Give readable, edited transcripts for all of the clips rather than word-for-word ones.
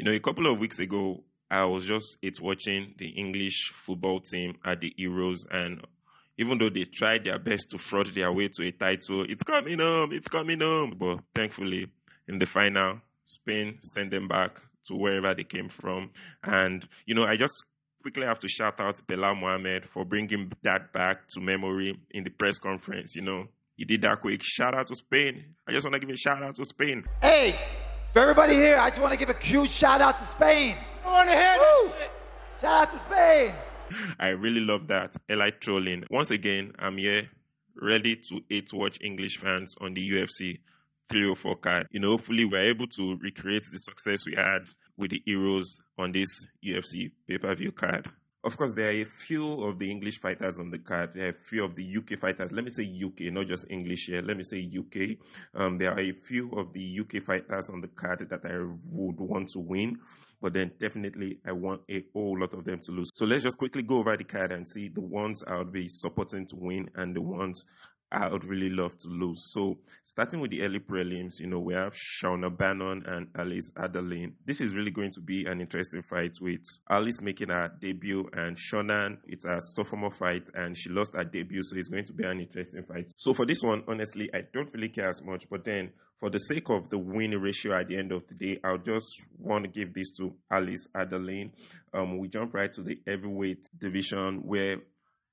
A couple of weeks ago, I was just watching the English football team at the Euros, and even though they tried their best to fraud their way to a title, it's coming home. But thankfully, in the final, Spain sent them back to wherever they came from. And, I just quickly have to shout out Bella Mohamed for bringing that back to memory in the press conference. He did that quick. Shout out to Spain. I just want to give a shout out to Spain. Hey, for everybody here, I just want to give a huge shout out to Spain. I want to hear that shit. Shout out to Spain. I really love that. Elite trolling. Once again, I'm here ready to watch English fans on the UFC 304 card. Hopefully we're able to recreate the success we had with the Euros on this UFC pay-per-view card. Of course, there are a few of the English fighters on the card. There are a few of the UK fighters. Let me say UK, not just English here. Let me say UK. There are a few of the UK fighters on the card that I would want to win. But then definitely I want a whole lot of them to lose. So let's just quickly go over the card and see the ones I would be supporting to win and the ones I would really love to lose. So starting with the early prelims, we have Shauna Bannon and Alice Adeline. This is really going to be an interesting fight with Alice making her debut and Shauna, it's a sophomore fight and she lost her debut. So it's going to be an interesting fight. So for this one, honestly, I don't really care as much. But then for the sake of the win ratio at the end of the day, I'll just want to give this to Alice Adeline. We jump right to the heavyweight division where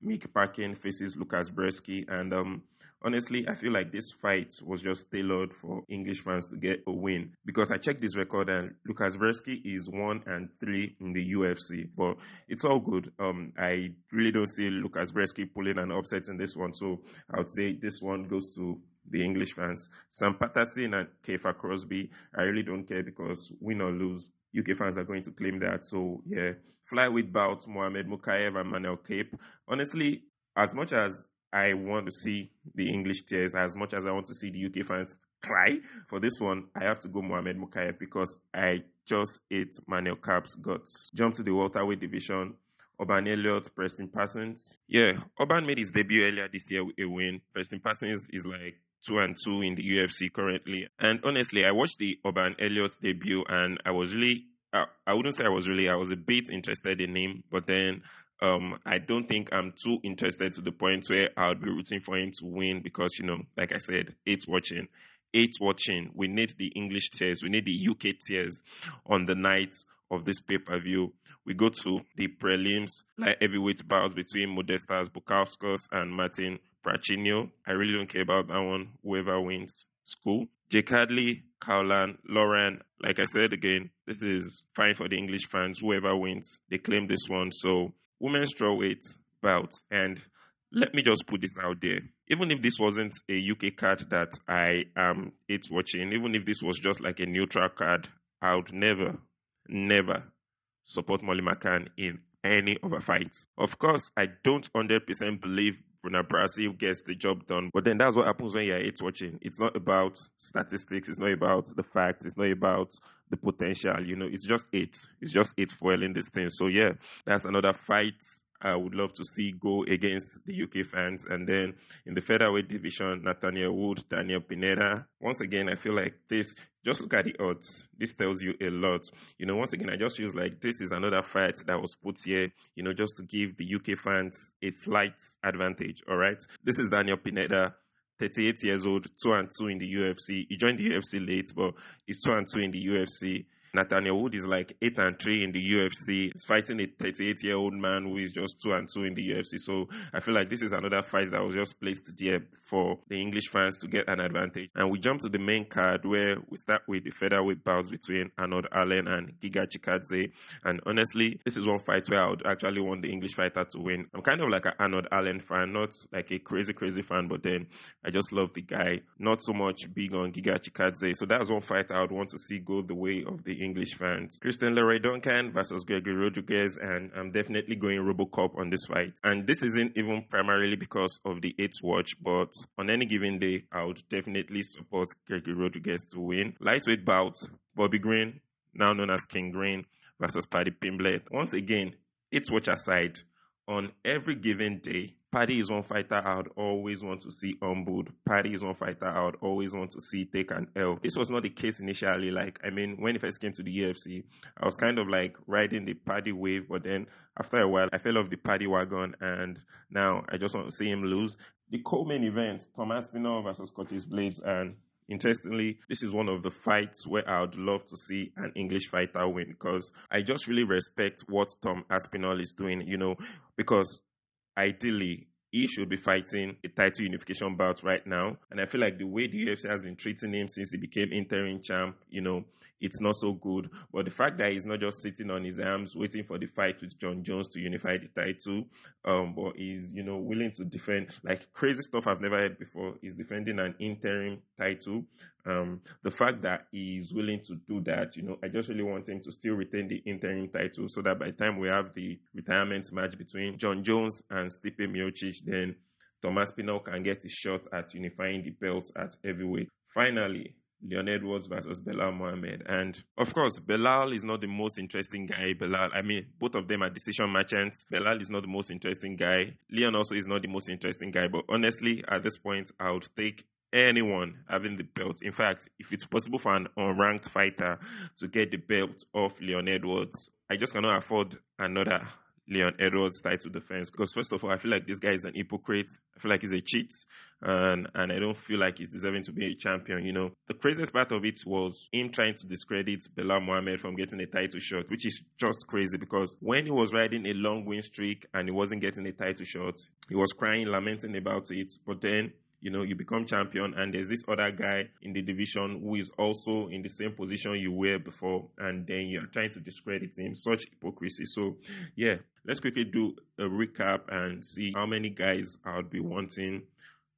Mick Parkin faces Lucas Bresky, and honestly, I feel like this fight was just tailored for English fans to get a win because I checked this record and Lucas Bresky is 1-3 in the UFC, but it's all good. I really don't see Lucas Bresky pulling an upset in this one, so I would say this one goes to the English fans. Sam Patterson and Kiefer Crosby, I really don't care because win or lose, UK fans are going to claim that. So yeah, flyweight bout, Mohamed Mukaev and Manuel Cape. Honestly, as much as I want to see the English tears, as much as I want to see the UK fans cry, for this one, I have to go Mohamed Mukaev because I just hate Manuel Cape's guts. Jump to the welterweight division. Urban Elliott, Preston Parsons. Yeah, Urban made his debut earlier this year with a win. Preston Parsons is like 2-2 in the UFC currently. And honestly, I watched the Urban Elliott debut and I was really, I wouldn't say I was a bit interested in him, but then I don't think I'm too interested to the point where I would be rooting for him to win because, like I said, it's watching. We need the English tears. We need the UK tears on the night of this pay-per-view. We go to the prelims, like heavyweight bouts between Modestas Bukauskas and Martin Prachinio. I really don't care about that one. Whoever wins, it's cool. Jake Hadley, Cowlan, Lauren. Like I said again, this is fine for the English fans. Whoever wins, they claim this one. So, women's strawweight bout. And let me just put this out there. Even if this wasn't a UK card that I am watching, even if this was just like a neutral card, I would never support Molly McCann in any other fights. Of course, I don't 100% believe Bruna Brazil gets the job done, but then that's what happens when you're watching. It's not about statistics, it's not about the facts, it's not about the potential, it's just it. It's just it foiling this thing. So yeah, that's another fight I would love to see go against the UK fans. And then in the featherweight division, Nathaniel Wood, Daniel Pineda. Once again, I feel like this, just look at the odds. This tells you a lot. Once again, I just feel like this is another fight that was put here, just to give the UK fans a slight advantage, all right? This is Daniel Pineda, 38 years old, 2-2 in the UFC. He joined the UFC late, but he's 2-2 in the UFC. Nathaniel Wood is like 8-3 in the UFC. He's fighting a 38-year-old man who is just 2-2 in the UFC. So I feel like this is another fight that was just placed there for the English fans to get an advantage. And we jump to the main card where we start with the featherweight bouts between Arnold Allen and Giga Chikadze. And honestly, this is one fight where I would actually want the English fighter to win. I'm kind of like an Arnold Allen fan, not like a crazy fan, but then I just love the guy. Not so much big on Giga Chikadze. So that's one fight I would want to see go the way of the English fans. Christian Leroy Duncan versus Gregory Rodriguez, and I'm definitely going Robocop on this fight. And this isn't even primarily because of the 8th watch, but on any given day, I would definitely support Gregory Rodriguez to win. Lightweight bout, Bobby Green, now known as King Green, versus Paddy Pimblett. Once again, 8th watch aside, on every given day, Paddy is one fighter I would always want to see humbled. Paddy is one fighter I would always want to see take an L. This was not the case initially. When he first came to the UFC, I was kind of like riding the Paddy wave, but then after a while, I fell off the Paddy wagon, and now I just want to see him lose. The co-main event, Tom Aspinall versus Curtis Blades, and interestingly, this is one of the fights where I would love to see an English fighter win, because I just really respect what Tom Aspinall is doing, because ideally, he should be fighting a title unification bout right now. And I feel like the way the UFC has been treating him since he became interim champ, it's not so good. But the fact that he's not just sitting on his arms waiting for the fight with John Jones to unify the title, but he's, willing to defend, like crazy stuff I've never heard before. He's defending an interim title. The fact that he's willing to do that, I just really want him to still retain the interim title, so that by the time we have the retirement match between John Jones and Stipe Miocic, then Tom Aspinall can get his shot at unifying the belts at heavyweight. Finally, Leon Edwards versus Belal Mohamed. And of course, Belal is not the most interesting guy. Both of them are decision merchants. Belal is not the most interesting guy. Leon also is not the most interesting guy. But honestly, at this point, I would take anyone having the belt. In fact, if it's possible for an unranked fighter to get the belt off Leon Edwards, I just cannot afford another Leon Edwards title defense, because first of all, I feel like this guy is an hypocrite. I feel like he's a cheat, and I don't feel like he's deserving to be a champion. The craziest part of it was him trying to discredit Belal Mohamed from getting a title shot, which is just crazy, because when he was riding a long win streak and he wasn't getting a title shot, he was crying, lamenting about it. But then you become champion, and there's this other guy in the division who is also in the same position you were before, and then you're trying to discredit him. Such hypocrisy. So, yeah, let's quickly do a recap and see how many guys I would be wanting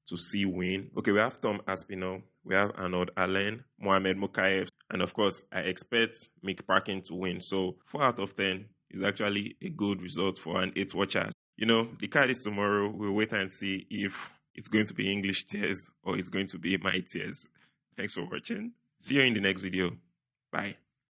to see win. Okay, we have Tom Aspinall, we have Arnold Allen, Mohamed Mokaev, and of course, I expect Mick Parkin to win. So, 4 out of 10 is actually a good result for an 8 watcher. The card is tomorrow. We'll wait and see if it's going to be English tears or it's going to be my tears. Thanks for watching. See you in the next video. Bye.